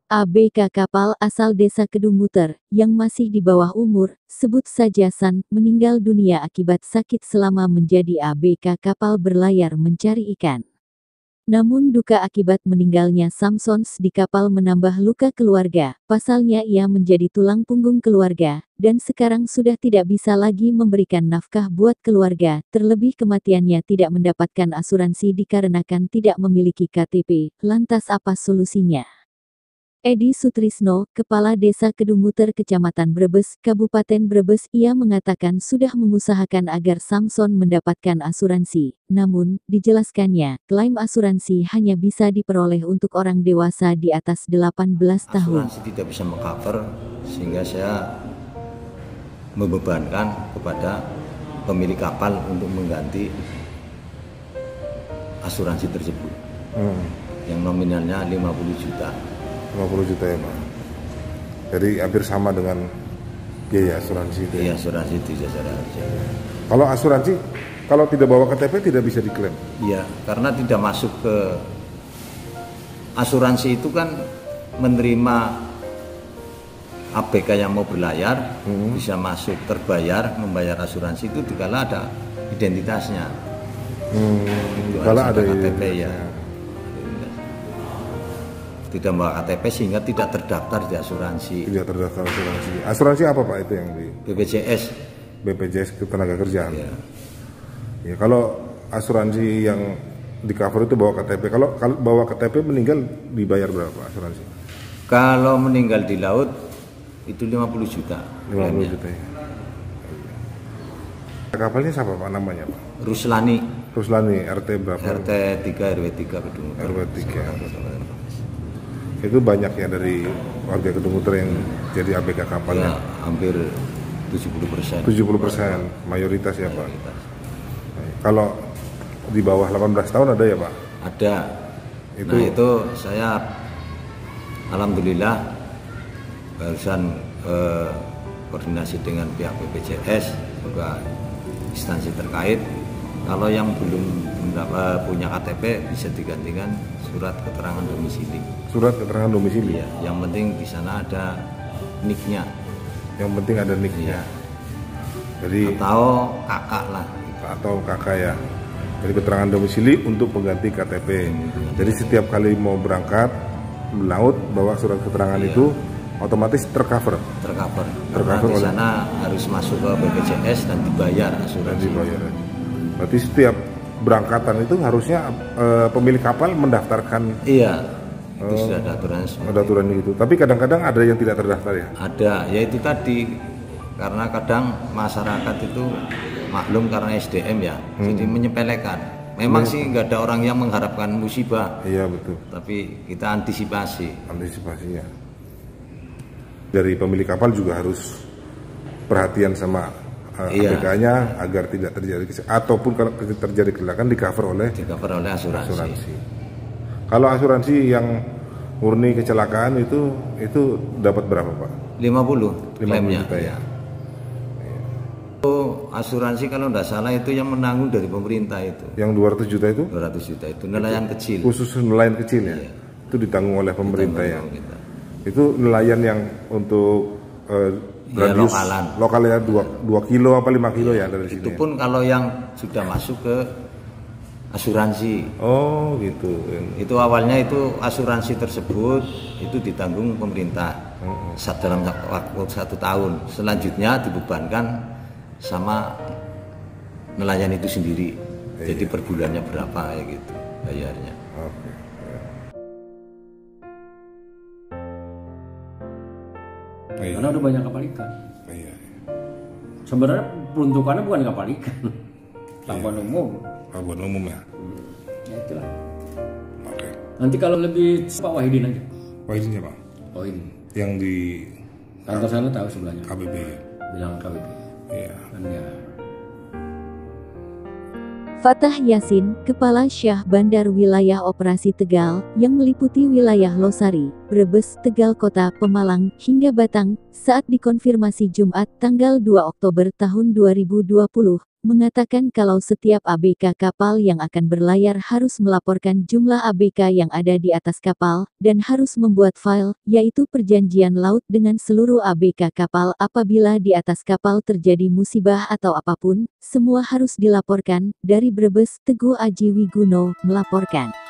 ABK kapal asal desa Kedungmuter, yang masih di bawah umur, sebut saja San, meninggal dunia akibat sakit selama menjadi ABK kapal berlayar mencari ikan. Namun duka akibat meninggalnya Samsons di kapal menambah luka keluarga, pasalnya ia menjadi tulang punggung keluarga, dan sekarang sudah tidak bisa lagi memberikan nafkah buat keluarga, terlebih kematiannya tidak mendapatkan asuransi dikarenakan tidak memiliki KTP, lantas apa solusinya? Edi Sutrisno, Kepala Desa Kedungmuter Kecamatan Brebes, Kabupaten Brebes, ia mengatakan sudah mengusahakan agar Samson mendapatkan asuransi. Namun, dijelaskannya, klaim asuransi hanya bisa diperoleh untuk orang dewasa di atas 18 tahun. Asuransi tidak bisa mengcover, sehingga saya membebankan kepada pemilik kapal untuk mengganti asuransi tersebut. Yang nominalnya 50 juta. 50 juta ya Pak. Jadi hampir sama dengan biaya asuransi itu. Iya, asuransi itu saja. Kalau asuransi, kalau tidak bawa KTP tidak bisa diklaim. Iya, karena tidak masuk ke asuransi itu kan menerima ABK yang mau berlayar, bisa masuk terbayar, membayar asuransi itu dikala ada identitasnya. Kalau ada KTP ya. Tidak membawa KTP sehingga tidak terdaftar di asuransi. Tidak terdaftar asuransi. Asuransi apa Pak itu yang di BPJS? BPJS Ketenagakerjaan. Ya. Ya, kalau asuransi yang di cover itu bawa KTP. Kalau bawa KTP meninggal dibayar berapa asuransi? Kalau meninggal di laut itu 50 juta. 50 juta ya. Kapalnya siapa Pak namanya Pak? Ruslani. Ruslani, RT berapa? RT 3 RW 3 Kedung. RW 3. Itu banyak ya dari warga Kedungmuter yang jadi ABK kapalnya? Ya, hampir 70%. 70%, mayoritas ya Pak? Kalau di bawah 18 tahun ada ya Pak? Ada. Nah itu saya alhamdulillah barusan koordinasi dengan pihak BPJS juga instansi terkait. Kalau yang belum punya KTP bisa digantikan surat keterangan domisili. Surat keterangan domisili? Iya, yang penting di sana ada NIK-nya. Yang penting ada NIK-nya. Iya. Jadi atau kakak lah. Atau kakak ya. Jadi keterangan domisili untuk pengganti KTP. Jadi setiap kali mau berangkat melaut bawa surat keterangan itu otomatis tercover. Tercover. Karena di sana harus masuk ke BPJS dan dibayar asuransi. Berarti setiap berangkatan itu harusnya pemilik kapal mendaftarkan. Iya, itu sudah ada aturan semua. Ada aturan gitu. Tapi kadang-kadang ada yang tidak terdaftar ya? Ada, ya itu tadi. Karena kadang masyarakat itu maklum karena SDM ya, jadi menyepelekan. Memang sih nggak ada orang yang mengharapkan musibah. Iya betul. Tapi kita antisipasi. Antisipasinya. Dari pemilik kapal juga harus perhatian sama ABK-nya agar tidak terjadi ataupun kalau terjadi kecelakaan di cover oleh asuransi. Kalau asuransi yang murni kecelakaan itu dapat berapa Pak? 50 klaimnya juta ya. Asuransi kalau tidak salah itu yang menanggung dari pemerintah itu. Yang 200 juta itu? 200 juta itu nelayan kecil. Khusus nelayan kecil ya? Iya. Itu ditanggung oleh pemerintah ya? Itu nelayan yang untuk radius lokalnya 2 kilo apa 5 kilo ya dari sini? Itu pun kalau yang sudah masuk ke asuransi. Oh gitu. Itu awalnya itu asuransi tersebut itu ditanggung pemerintah dalam waktu 1 tahun. Selanjutnya dibebankan sama nelayan itu sendiri. Jadi per bulannya berapa ya gitu bayarnya. Okay. Karena udah banyak kapal ikan. Sebenarnya peruntukannya bukan kapal ikan, pelabuhan umum. Pelabuhan umum ya. Ya itulah. Oke. Nanti kalau lebih Pak Wahidin aja. Wahidin siapa? Wahidin. Yang di kantor sana tahu sebelahnya. KBB. Bilang KBB. Iya. Kan ya. Fatah Yasin, Kepala Syah Bandar Wilayah Operasi Tegal, yang meliputi wilayah Losari, Brebes, Tegal Kota, Pemalang, hingga Batang, saat dikonfirmasi Jumat tanggal 2 Oktober tahun 2020, mengatakan kalau setiap ABK kapal yang akan berlayar harus melaporkan jumlah ABK yang ada di atas kapal, dan harus membuat file, yaitu perjanjian laut dengan seluruh ABK kapal. Apabila di atas kapal terjadi musibah atau apapun, semua harus dilaporkan. Dari Brebes, Teguh Aji Wiguno, melaporkan.